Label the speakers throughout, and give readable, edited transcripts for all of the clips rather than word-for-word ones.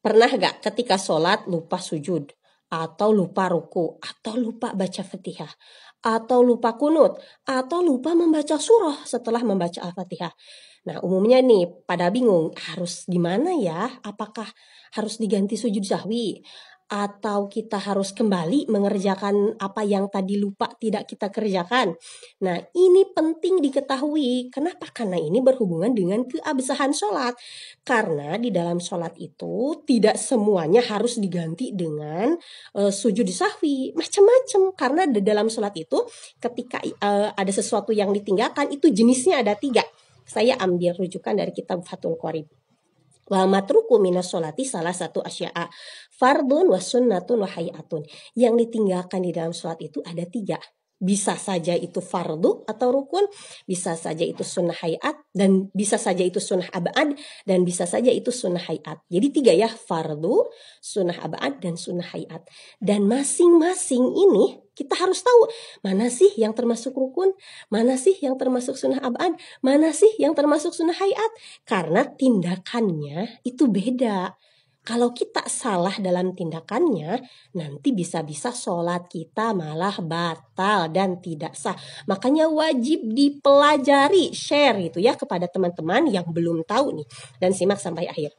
Speaker 1: Pernah gak ketika sholat lupa sujud, atau lupa ruku, atau lupa baca Fatihah, atau lupa kunut, atau lupa membaca surah setelah membaca Al-Fatihah? Nah, umumnya nih pada bingung harus gimana ya? Apakah harus diganti sujud sahwi? Atau kita harus kembali mengerjakan apa yang tadi lupa tidak kita kerjakan? Nah, ini penting diketahui. Kenapa? Karena ini berhubungan dengan keabsahan sholat. Karena di dalam sholat itu tidak semuanya harus diganti dengan sujud sahwi. Macam-macam. Karena di dalam sholat itu ketika ada sesuatu yang ditinggalkan, itu jenisnya ada 3. Saya ambil rujukan dari kitab Fathul Qorib. Wal matruku minas sholati salah satu asya'a fardun wa sunnatun wa hayatun. Yang ditinggalkan di dalam sholat itu ada 3. Bisa saja itu fardu atau rukun, bisa saja itu sunnah hayat, dan bisa saja itu sunnah abad, dan bisa saja itu sunnah hayat. Jadi 3 ya, fardu, sunnah abad, dan sunnah hayat. Dan masing-masing ini kita harus tahu mana sih yang termasuk rukun, mana sih yang termasuk sunnah abad, mana sih yang termasuk sunnah hayat. Karena tindakannya itu beda. Kalau kita salah dalam tindakannya, nanti bisa-bisa sholat kita malah batal dan tidak sah. Makanya wajib dipelajari, share gitu ya kepada teman-teman yang belum tahu nih. Dan simak sampai akhir.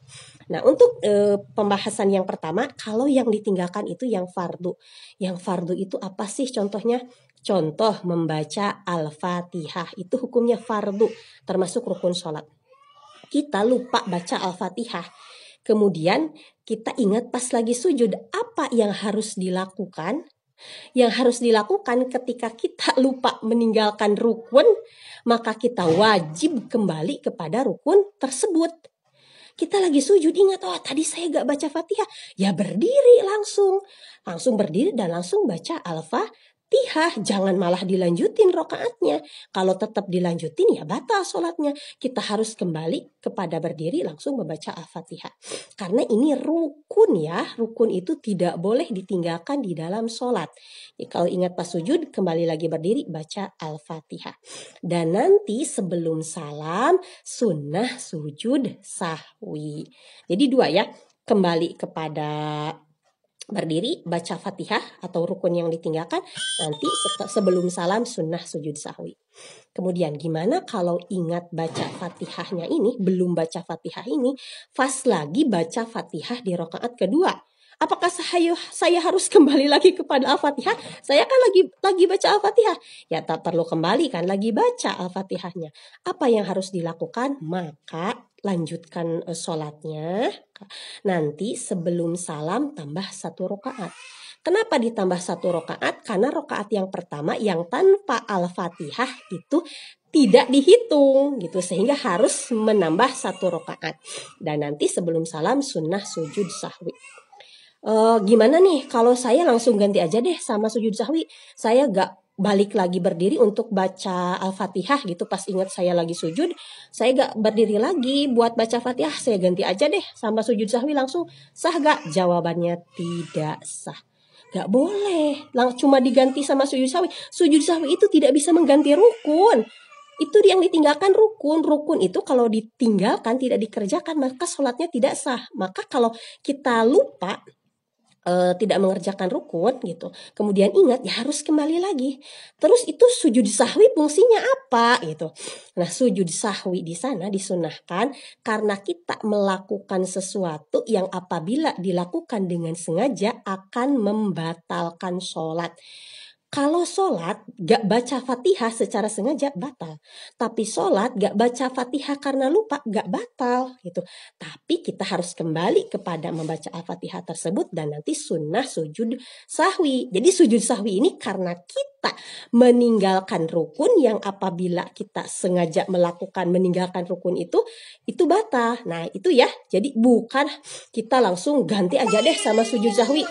Speaker 1: Nah, untuk pembahasan yang pertama, kalau yang ditinggalkan itu yang fardu. Yang fardu itu apa sih contohnya? Contoh membaca Al-Fatihah, itu hukumnya fardu, termasuk rukun sholat. Kita lupa baca Al-Fatihah. Kemudian kita ingat pas lagi sujud, apa yang harus dilakukan? Yang harus dilakukan ketika kita lupa meninggalkan rukun, maka kita wajib kembali kepada rukun tersebut. Kita lagi sujud, ingat, oh tadi saya gak baca Fatihah. Ya berdiri langsung berdiri dan langsung baca Al-Fatihah. Jangan malah dilanjutin rokaatnya. Kalau tetap dilanjutin ya batal sholatnya. Kita harus kembali kepada berdiri langsung membaca Al-Fatihah. Karena ini rukun ya. Rukun itu tidak boleh ditinggalkan di dalam sholat. Ya, kalau ingat pas sujud, kembali lagi berdiri baca Al-Fatihah. Dan nanti sebelum salam, sunnah sujud sahwi. Jadi 2 ya. Kembali kepada berdiri, baca Fatihah atau rukun yang ditinggalkan, nanti sebelum salam sunnah sujud sahwi. Kemudian gimana kalau ingat baca Fatihahnya ini, belum baca Fatihah ini, pas lagi baca Fatihah di rakaat kedua? Apakah saya harus kembali lagi kepada Al-Fatihah? Saya kan lagi baca Al-Fatihah. Ya tak perlu kembali kan, lagi baca Al-Fatihahnya. Apa yang harus dilakukan? Maka lanjutkan sholatnya. Nanti sebelum salam tambah 1 rakaat. Kenapa ditambah 1 rakaat? Karena rakaat yang pertama yang tanpa Al-Fatihah itu tidak dihitung gitu, sehingga harus menambah 1 rakaat. Dan nanti sebelum salam sunnah sujud sahwi. Gimana nih kalau saya langsung ganti aja deh sama sujud sahwi, saya gak balik lagi berdiri untuk baca Al-Fatihah gitu, pas ingat saya lagi sujud, saya gak berdiri lagi buat baca Fatihah, saya ganti aja deh sama sujud sahwi langsung, sah gak? Jawabannya tidak sah. Gak boleh, cuma diganti sama sujud sahwi. Sujud sahwi itu tidak bisa mengganti rukun. Itu yang ditinggalkan rukun. Rukun itu kalau ditinggalkan, tidak dikerjakan, maka sholatnya tidak sah. Maka kalau kita lupa tidak mengerjakan rukun gitu, kemudian ingat ya harus kembali lagi. Terus itu sujud sahwi fungsinya apa gitu? Nah, sujud sahwi di sana disunahkan karena kita melakukan sesuatu yang apabila dilakukan dengan sengaja akan membatalkan sholat. Kalau sholat gak baca Fatihah secara sengaja batal. Tapi sholat gak baca Fatihah karena lupa gak batal gitu. Tapi kita harus kembali kepada membaca Al-Fatihah tersebut dan nanti sunnah sujud sahwi. Jadi sujud sahwi ini karena kita meninggalkan rukun yang apabila kita sengaja meninggalkan rukun itu batal. Nah itu ya, jadi bukan kita langsung ganti aja deh sama sujud sahwi.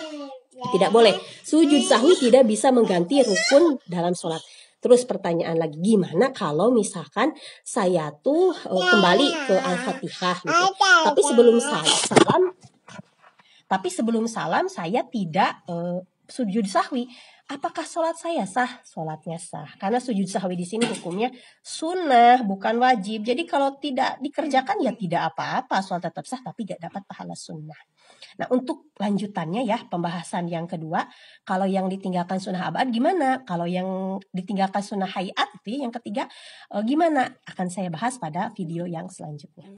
Speaker 1: Tidak boleh. Sujud sahwi tidak bisa mengganti rukun dalam sholat. Terus pertanyaan lagi, gimana kalau misalkan saya tuh kembali ke Al-Fatihah gitu. Tapi sebelum salam saya tidak sujud sahwi. Apakah sholat saya sah? Sholatnya sah. Karena sujud sahwi di sini hukumnya sunnah, bukan wajib. Jadi kalau tidak dikerjakan ya tidak apa-apa. Sholat tetap sah tapi tidak dapat pahala sunnah. Nah, untuk lanjutannya ya, pembahasan yang kedua, kalau yang ditinggalkan sunnah abad gimana? Kalau yang ditinggalkan sunnah hayat itu yang ketiga gimana? Akan saya bahas pada video yang selanjutnya.